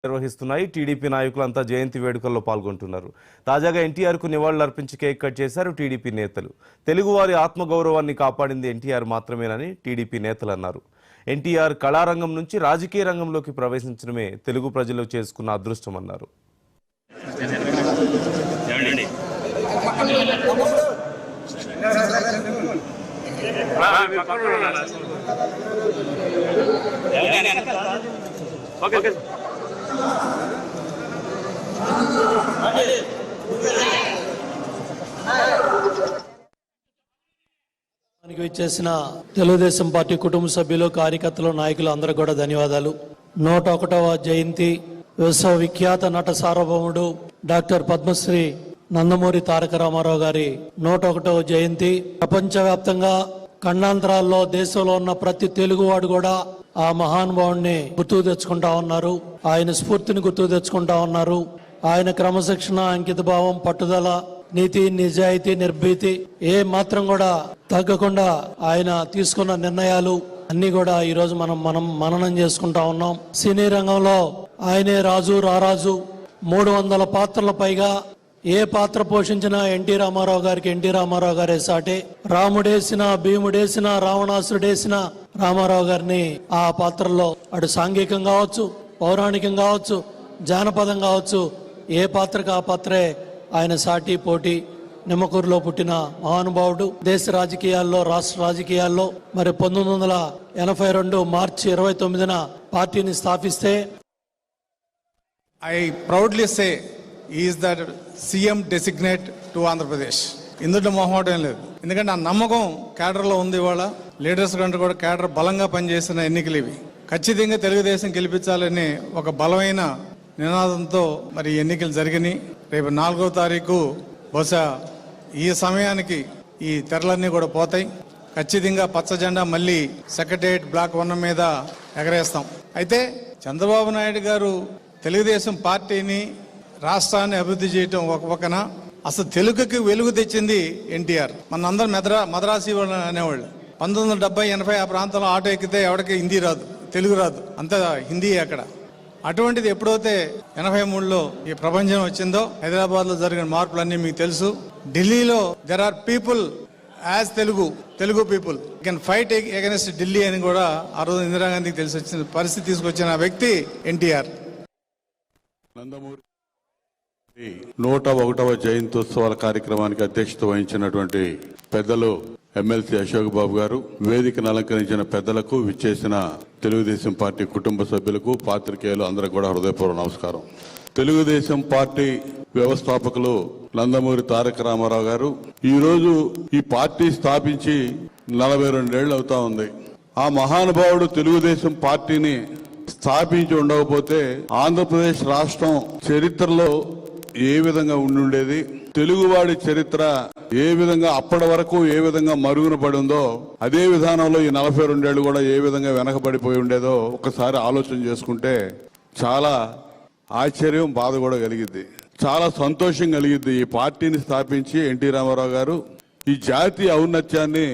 నిర్వహిస్తున్నాయి. టీడీపీ నాయకులంతా జయంతి వేడుకల్లో పాల్గొంటున్నారు. తాజాగా ఎన్టీఆర్కు నివాళులు అర్పించి కేక్ కట్ చేశారు టీడీపీ నేతలు. తెలుగువారి ఆత్మగౌరవాన్ని కాపాడింది ఎన్టీఆర్ మాత్రమేనని టీడీపీ నేతలు అన్నారు. ఎన్టీఆర్ కళారంగం నుంచి రాజకీయ రంగంలోకి ప్రవేశించడమే తెలుగు ప్రజలు చేసుకున్న అదృష్టమన్నారు. ఇచ్చేసిన తెలుగుదేశం పార్టీ కుటుంబ సభ్యులు, కార్యకర్తలు, నాయకులు అందరూ కూడా ధన్యవాదాలు. 101వ జయంతి విశ్వవిఖ్యాత నట సార్వభౌముడు డాక్టర్ పద్మశ్రీ నందమూరి తారక రామారావు గారి 101వ జయంతి ప్రపంచవ్యాప్తంగా ఖండాంతరాల్లో దేశంలో ఉన్న ప్రతి తెలుగువాడు కూడా ఆ మహానుభావుడిని గుర్తుకు తెచ్చుకుంటా ఉన్నారు. ఆయన స్ఫూర్తిని గుర్తుకు తెచ్చుకుంటా ఉన్నారు. ఆయన క్రమశిక్షణ, అంకిత భావం, పట్టుదల, నీతి, నిజాయితీ, నిర్భీతి ఏ మాత్రం కూడా తగ్గకుండా ఆయన తీసుకున్న నిర్ణయాలు అన్ని కూడా ఈ రోజు మనం మననం చేసుకుంటా ఉన్నాం. సినీ రంగంలో ఆయనే రాజు రారాజు. 300 పాత్రల పైగా ఏ పాత్ర పోషించినా ఎన్టీ రామారావు గారికి ఎన్టీ రామారావు గారే సాటే. రాముడేసిన, భీముడేసిన, రావణాసురుడేసిన రామారావు గారిని ఆ పాత్రలో అటు సాంఘికం కావచ్చు, పౌరాణికం కావచ్చు, జానపదం కావచ్చు, ఏ పాత్రకు ఆ పాత్రే ఆయన సాటి పోటీ. నిమ్మకూరులో పుట్టిన మహానుభావుడు. దేశ రాజకీయాల్లో, రాష్ట్ర రాజకీయాల్లో మరి 1982 మార్చి 29న పార్టీని స్థాపిస్తే I proudly say he is the CM designate to Andhra Pradesh. ఇందులో మొహమాటం లేదు. ఎందుకంటే ఆ నమ్మకం కేడర్లో ఉంది. ఇవాళ లీడర్స్ కంటే కూడా కేడర్ బలంగా పనిచేసిన ఎన్నికలు ఇవి. ఖచ్చితంగా తెలుగుదేశం గెలిపించాలని ఒక బలమైన నినాదంతో మరి ఎన్నికలు జరిగినాయి. రేపు 4వ తారీఖు బహుశా ఈ సమయానికి ఈ తెరలన్నీ కూడా పోతాయి. ఖచ్చితంగా పచ్చ జెండా మళ్ళీ సెక్రటేరియట్ బ్లాక్ 1 మీద ఎగరేస్తాం. అయితే చంద్రబాబు నాయుడు గారు తెలుగుదేశం పార్టీని, రాష్ట్రాన్ని అభివృద్ధి చేయటం ఒక పక్కన, అసలు తెలుగుకి వెలుగు తెచ్చింది ఎన్టీఆర్. మనందరం మద్రాసి అనేవాళ్ళు. 1970-80 ఆ ప్రాంతంలో ఆటో ఎక్కితే ఎవరికి హిందీ రాదు, తెలుగు రాదు, అంతా హిందీ అక్కడ. అటువంటిది ఎప్పుడైతే 83లో ఈ ప్రపంచం వచ్చిందో, హైదరాబాద్లో జరిగిన మార్పులన్నీ మీకు తెలుసు. ఢిల్లీలో there are people as Telugu people can fight against Delhi అని కూడా ఆ రోజు ఇందిరాగాంధీకి తెలిసి వచ్చిన పరిస్థితి తీసుకొచ్చిన వ్యక్తి ఎన్టీఆర్. నందమూరి 101వ జయంత్యోత్సవాల కార్యక్రమానికి అధ్యక్షత వహించినటువంటి పెద్దలు ఎమ్మెల్సీ అశోక్ బాబు గారు, వేదికను అలంకరించిన పెద్దలకు, విచ్చేసిన తెలుగుదేశం పార్టీ కుటుంబ సభ్యులకు, పాత్రికేయులు అందరికీ కూడా హృదయపూర్వక నమస్కారం. తెలుగుదేశం పార్టీ వ్యవస్థాపకులు నందమూరి తారక రామారావు గారు ఈరోజు ఈ పార్టీ స్థాపించి 42 ఏళ్ళు అవుతా ఉంది. ఆ మహానుభావుడు తెలుగుదేశం పార్టీని స్థాపించి ఉండకపోతే ఆంధ్రప్రదేశ్ రాష్ట్రం చరిత్రలో ఏ విధంగా ఉండుండేది, తెలుగువాడి చరిత్ర ఏ విధంగా అప్పటి వరకు ఏ విధంగా మరుగున పడి ఉందో అదే విధానంలో ఈ 42 ఏళ్ళు కూడా ఏ విధంగా వెనకబడిపోయి ఉండేదో ఒకసారి ఆలోచన చేసుకుంటే చాలా ఆశ్చర్యం, బాధ కూడా కలిగిద్ది. చాలా సంతోషం కలిగిద్ది. ఈ పార్టీని స్థాపించి ఎన్టీ రామారావు గారు ఈ జాతీయ ఔన్నత్యాన్ని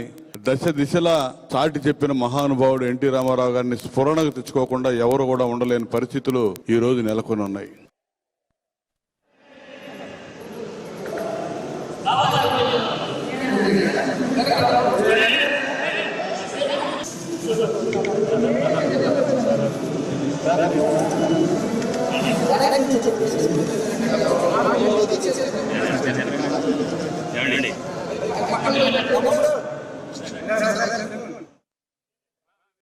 దశ దిశలా చాటి చెప్పిన మహానుభావుడు ఎన్టీ రామారావు గారిని స్ఫురణకు తెచ్చుకోకుండా ఎవరు కూడా ఉండలేని పరిస్థితులు ఈ రోజు నెలకొని ఉన్నాయి. ఏమండి